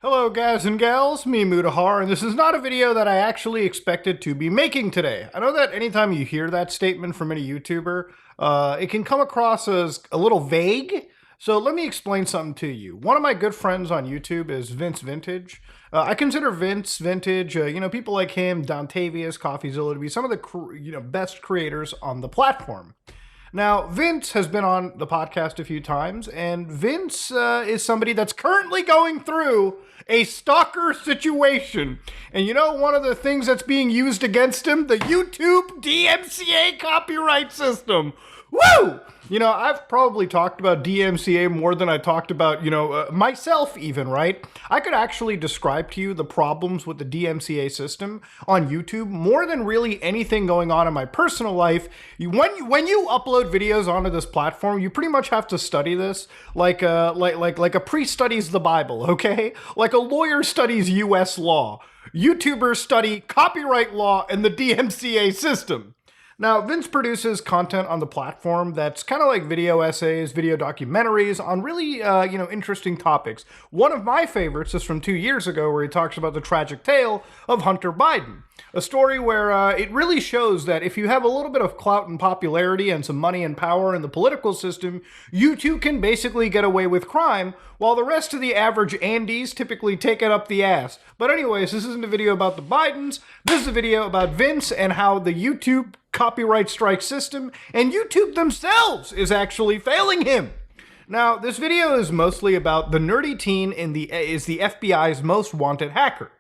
Hello guys and gals, me Mutahar, and this is not a video that I actually expected to be making today. I know that anytime you hear that statement from any YouTuber, it can come across as a little vague, so let me explain something to you. One of my good friends on YouTube is Vince Vintage. I consider Vince Vintage, people like him, Dontavius, CoffeeZilla to be some of the best creators on the platform. Now, Vince has been on the podcast a few times, and Vince is somebody that's currently going through a stalker situation. And you know one of the things that's being used against him? The YouTube dmca copyright system. Woo! You know, I've probably talked about DMCA more than I talked about, myself even, right? I could actually describe to you the problems with the DMCA system on YouTube more than really anything going on in my personal life. When you upload videos onto this platform, you pretty much have to study this like a priest studies the Bible, okay? Like a lawyer studies US law. YouTubers study copyright law and the DMCA system. Now, Vince produces content on the platform that's kind of like video essays, video documentaries on really, interesting topics. One of my favorites is from 2 years ago where he talks about the tragic tale of Hunter Biden. A story where it really shows that if you have a little bit of clout and popularity and some money and power in the political system, you too can basically get away with crime, while the rest of the average Andes typically take it up the ass. But anyways, this isn't a video about the Bidens. This is a video about Vince and how the YouTube copyright strike system and YouTube themselves is actually failing him. Now, this video is mostly about the nerdy teen is the FBI's most wanted hacker.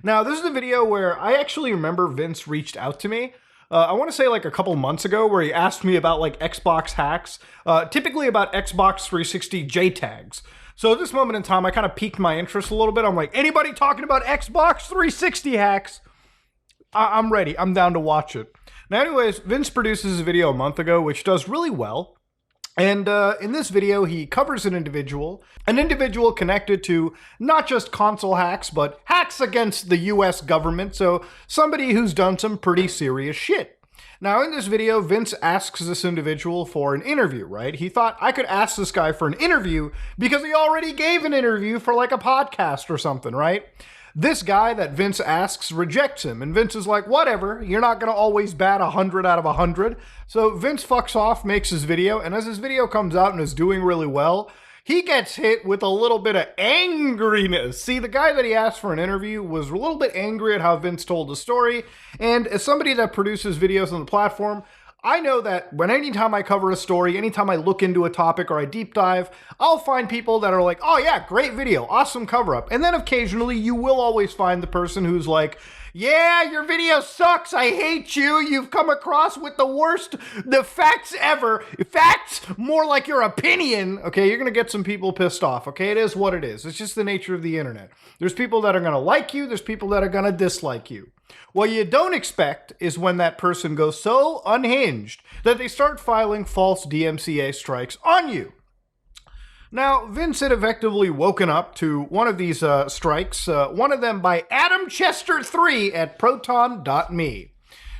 Now, this is a video where I actually remember Vince reached out to me. I want to say like a couple months ago where he asked me about like Xbox hacks, typically about Xbox 360 JTAGs. So at this moment in time, I kind of piqued my interest a little bit. I'm like, anybody talking about Xbox 360 hacks? I'm ready. I'm down to watch it. Now, anyways, Vince produces a video a month ago, which does really well. And in this video, he covers an individual connected to not just console hacks, but hacks against the US government. So somebody who's done some pretty serious shit. Now, in this video, Vince asks this individual for an interview, right? He thought I could ask this guy for an interview because he already gave an interview for like a podcast or something, right? This guy that Vince asks rejects him, and Vince is like, whatever, you're not going to always bat 100 out of 100. So Vince fucks off, makes his video, and as his video comes out and is doing really well, he gets hit with a little bit of angriness. See, the guy that he asked for an interview was a little bit angry at how Vince told the story, and as somebody that produces videos on the platform, I know that anytime I cover a story, anytime I look into a topic or I deep dive, I'll find people that are like, oh yeah, great video, awesome cover up. And then occasionally you will always find the person who's like, yeah, your video sucks, I hate you, you've come across with the facts ever. Facts, more like your opinion. Okay, you're gonna get some people pissed off, okay? It is what it is. It's just the nature of the internet. There's people that are gonna like you, there's people that are gonna dislike you. What you don't expect is when that person goes so unhinged that they start filing false DMCA strikes on you. Now, Vince had effectively woken up to one of these strikes, one of them by Adam Chester 3 at proton.me.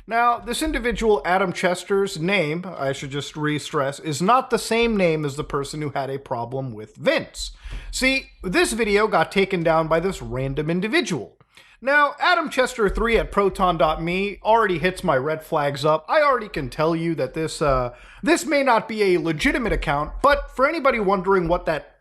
Now, this individual, Adam Chester's name, I should just re-stress, is not the same name as the person who had a problem with Vince. See, this video got taken down by this random individual. Now, Adam Chester 3 at proton.me already hits my red flags up. I already can tell you that this may not be a legitimate account, but for anybody wondering what that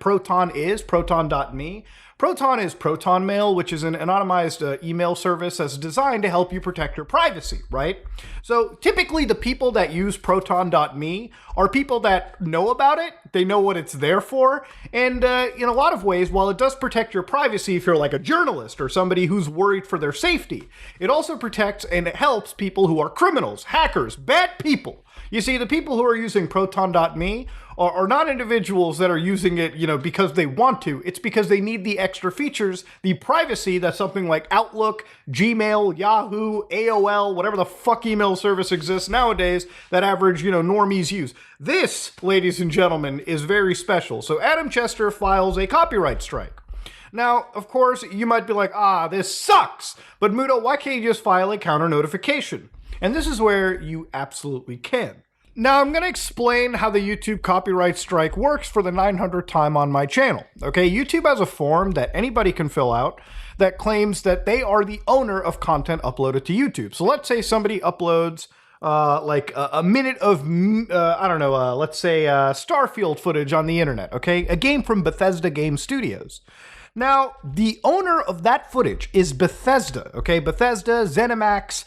Proton is, proton.me, Proton is Proton Mail, which is an anonymized email service that's designed to help you protect your privacy, right? So typically the people that use Proton.me are people that know about it, they know what it's there for, and in a lot of ways, while it does protect your privacy if you're like a journalist or somebody who's worried for their safety, it also protects and it helps people who are criminals, hackers, bad people. You see, the people who are using Proton.me are not individuals that are using it, because they want to. It's because they need the extra features, the privacy that something like Outlook, Gmail, Yahoo, AOL, whatever the fuck email service exists nowadays that average, normies use. This, ladies and gentlemen, is very special. So Adam Chester files a copyright strike. Now, of course, you might be like, this sucks. But Muto, why can't you just file a counter notification? And this is where you absolutely can. Now I'm going to explain how the YouTube copyright strike works for the 900th time on my channel. Okay, YouTube has a form that anybody can fill out that claims that they are the owner of content uploaded to YouTube. So let's say somebody uploads like a minute of, I don't know, let's say Starfield footage on the internet, okay? A game from Bethesda Game Studios. Now, the owner of that footage is Bethesda, okay? Bethesda, ZeniMax,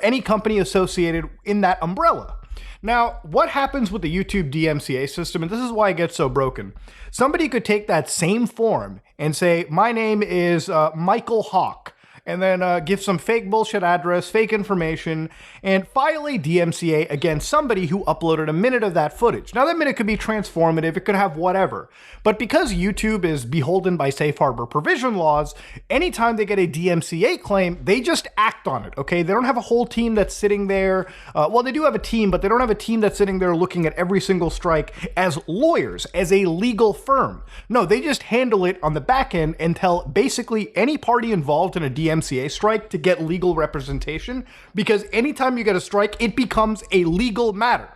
any company associated in that umbrella. Now, what happens with the YouTube DMCA system, and this is why it gets so broken, somebody could take that same form and say, my name is Michael Hawk, and then give some fake bullshit address, fake information, and file a DMCA against somebody who uploaded a minute of that footage. Now, that minute could be transformative, it could have whatever. But because YouTube is beholden by safe harbor provision laws, anytime they get a DMCA claim, they just act on it, okay? They don't have a whole team that's sitting there. Well, they do have a team, but they don't have a team that's sitting there looking at every single strike as lawyers, as a legal firm. No, they just handle it on the back end and tell basically any party involved in a DMCA strike to get legal representation, because anytime you get a strike, it becomes a legal matter.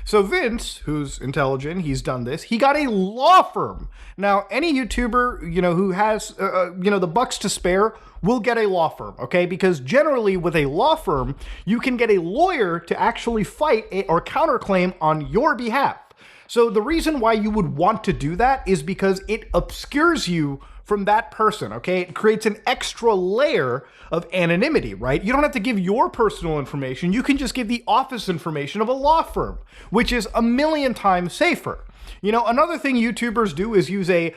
So Vince, who's intelligent, he's done this, he got a law firm. Now, any YouTuber, who has, the bucks to spare will get a law firm, okay? Because generally with a law firm, you can get a lawyer to actually fight or counterclaim on your behalf. So the reason why you would want to do that is because it obscures you from that person, okay? It creates an extra layer of anonymity, right? You don't have to give your personal information. You can just give the office information of a law firm, which is a million times safer. Another thing YouTubers do is use a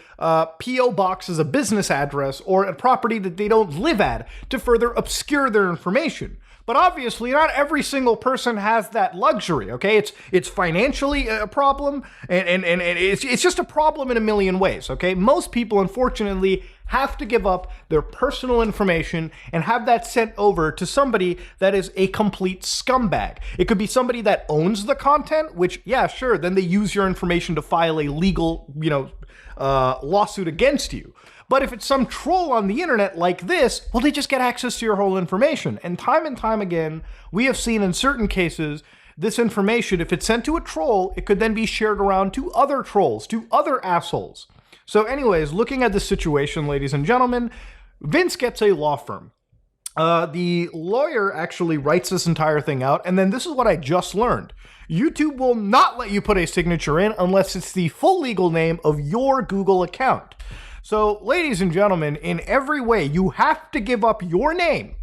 P.O. box as a business address or a property that they don't live at to further obscure their information. But obviously, not every single person has that luxury, okay? It's financially a problem, and it's just a problem in a million ways, okay? Most people, unfortunately, have to give up their personal information and have that sent over to somebody that is a complete scumbag. It could be somebody that owns the content, which, yeah, sure, then they use your information to file a legal, lawsuit against you. But if it's some troll on the internet like this, well, they just get access to your whole information. And time again, we have seen in certain cases, this information, if it's sent to a troll, it could then be shared around to other trolls, to other assholes. So anyways, looking at this situation, ladies and gentlemen, Vince gets a law firm. The lawyer actually writes this entire thing out, and then this is what I just learned. YouTube will not let you put a signature in unless it's the full legal name of your Google account. So, ladies and gentlemen, in every way, you have to give up your name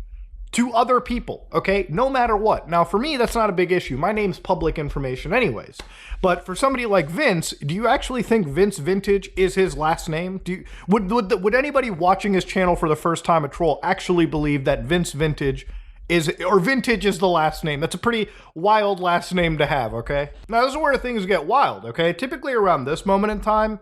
to other people, okay? No matter what. Now, for me, that's not a big issue. My name's public information anyways. But for somebody like Vince, do you actually think Vince Vintage is his last name? Would anybody watching his channel for the first time, a troll, actually believe that Vince Vintage or Vintage is the last name? That's a pretty wild last name to have, okay? Now, this is where things get wild, okay? Typically around this moment in time,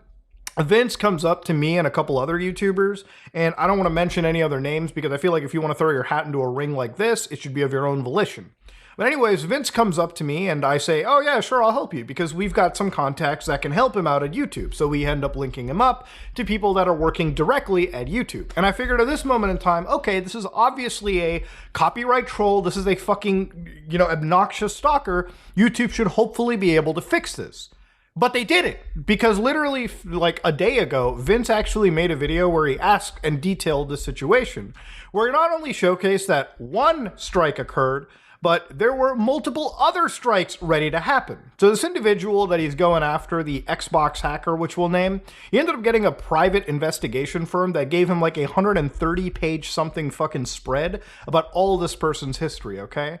Vince comes up to me and a couple other YouTubers, and I don't want to mention any other names because I feel like if you want to throw your hat into a ring like this, it should be of your own volition. But anyways, Vince comes up to me and I say, oh yeah, sure, I'll help you, because we've got some contacts that can help him out at YouTube. So we end up linking him up to people that are working directly at YouTube. And I figured at this moment in time, okay, this is obviously a copyright troll. This is a fucking, obnoxious stalker. YouTube should hopefully be able to fix this. But they did it, because literally like a day ago, Vince actually made a video where he asked and detailed the situation, where he not only showcased that one strike occurred, but there were multiple other strikes ready to happen. So this individual that he's going after, the Xbox hacker, which we'll name, he ended up getting a private investigation firm that gave him like a 130-page something fucking spread about all this person's history, okay?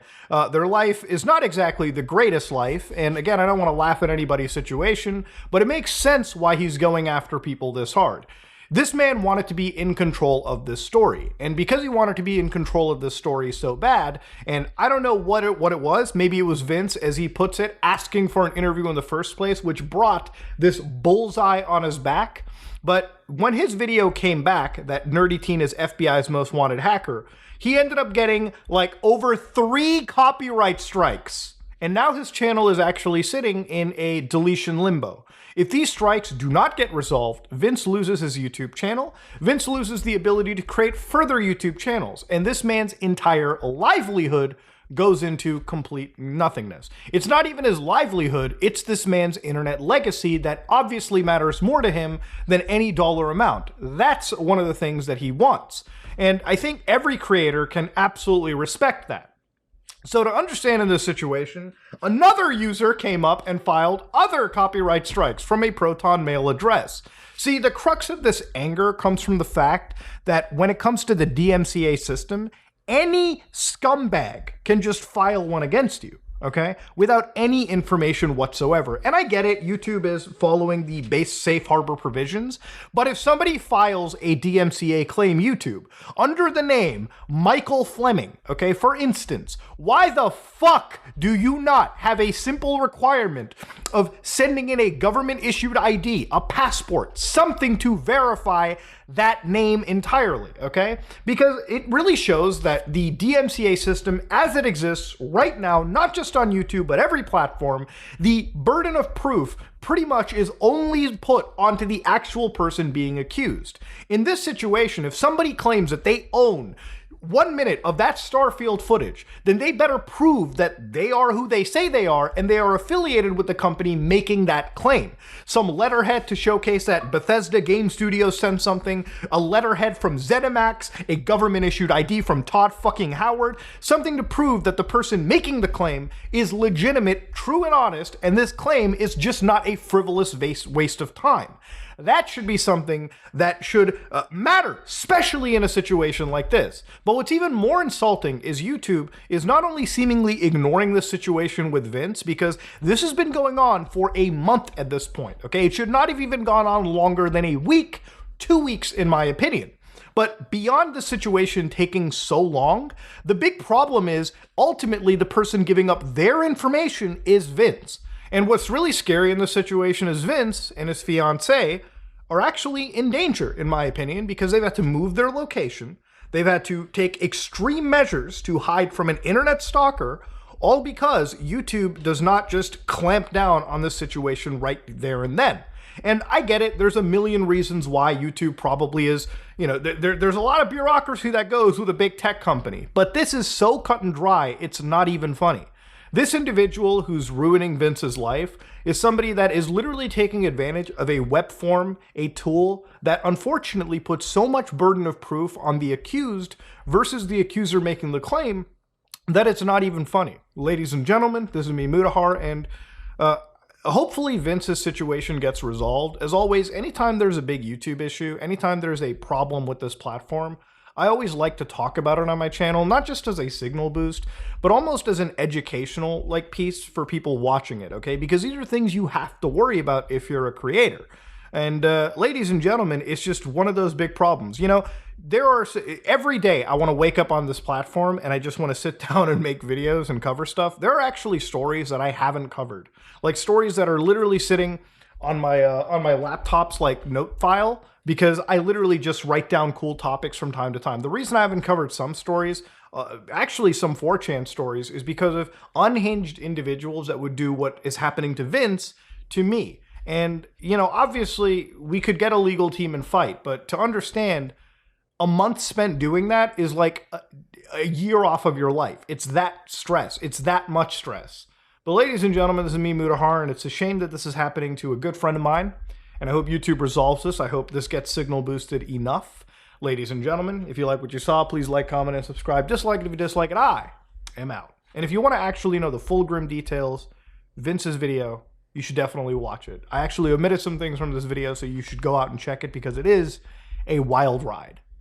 Their life is not exactly the greatest life, and again, I don't want to laugh at anybody's situation, but it makes sense why he's going after people this hard. This man wanted to be in control of this story, and because he wanted to be in control of this story so bad, and I don't know what it was, maybe it was Vince, as he puts it, asking for an interview in the first place, which brought this bullseye on his back. But when his video came back, that Nerdy Teen is FBI's most wanted hacker, he ended up getting like over 3 copyright strikes. And now his channel is actually sitting in a deletion limbo. If these strikes do not get resolved, Vince loses his YouTube channel, Vince loses the ability to create further YouTube channels, and this man's entire livelihood goes into complete nothingness. It's not even his livelihood, it's this man's internet legacy that obviously matters more to him than any dollar amount. That's one of the things that he wants. And I think every creator can absolutely respect that. So to understand in this situation, another user came up and filed other copyright strikes from a Proton mail address. See, the crux of this anger comes from the fact that when it comes to the DMCA system, any scumbag can just file one against you, okay, without any information whatsoever. And I get it, YouTube is following the base safe harbor provisions, but if somebody files a DMCA claim YouTube under the name Michael Fleming, okay, for instance, why the fuck do you not have a simple requirement of sending in a government-issued ID, a passport, something to verify that name entirely, okay? Because it really shows that the DMCA system as it exists right now, not just on YouTube, but every platform, the burden of proof pretty much is only put onto the actual person being accused. In this situation, if somebody claims that they own 1 minute of that Starfield footage, then they better prove that they are who they say they are and they are affiliated with the company making that claim. Some letterhead to showcase that Bethesda Game Studios sent something, a letterhead from ZeniMax, a government-issued ID from Todd fucking Howard, something to prove that the person making the claim is legitimate, true and honest, and this claim is just not a frivolous waste of time. That should be something that should matter, especially in a situation like this. But what's even more insulting is YouTube is not only seemingly ignoring this situation with Vince, because this has been going on for a month at this point, okay? It should not have even gone on longer than a week, 2 weeks in my opinion. But beyond the situation taking so long, the big problem is ultimately the person giving up their information is Vince. And what's really scary in this situation is Vince and his fiancée are actually in danger, in my opinion, because they've had to move their location. They've had to take extreme measures to hide from an internet stalker, all because YouTube does not just clamp down on this situation right there and then. And I get it, there's a million reasons why YouTube probably is, you know, there's a lot of bureaucracy that goes with a big tech company, but this is so cut and dry, it's not even funny. This individual who's ruining Vince's life is somebody that is literally taking advantage of a web form, a tool that unfortunately puts so much burden of proof on the accused versus the accuser making the claim that it's not even funny. Ladies and gentlemen, this is me, Mutahar, and hopefully Vince's situation gets resolved. As always, anytime there's a big YouTube issue, anytime there's a problem with this platform, I always like to talk about it on my channel, not just as a signal boost, but almost as an educational piece for people watching it, okay? Because these are things you have to worry about if you're a creator. And ladies and gentlemen, it's just one of those big problems. You know, every day I want to wake up on this platform and I just want to sit down and make videos and cover stuff. There are actually stories that I haven't covered, like stories that are literally sitting on my laptop's note file, because I literally just write down cool topics from time to time. The reason I haven't covered some stories, actually some 4chan stories, is because of unhinged individuals that would do what is happening to Vince to me. And, you know, obviously we could get a legal team and fight, but to understand, a month spent doing that is like a year off of your life. It's that stress. It's that much stress. But ladies and gentlemen, this is me, Mutahar, and it's a shame that this is happening to a good friend of mine. And I hope YouTube resolves this. I hope this gets signal boosted enough. Ladies and gentlemen, if you like what you saw, please like, comment, and subscribe. Dislike it if you dislike it. I am out. And if you want to actually know the full grim details, Vince's video, you should definitely watch it. I actually omitted some things from this video, so you should go out and check it because it is a wild ride.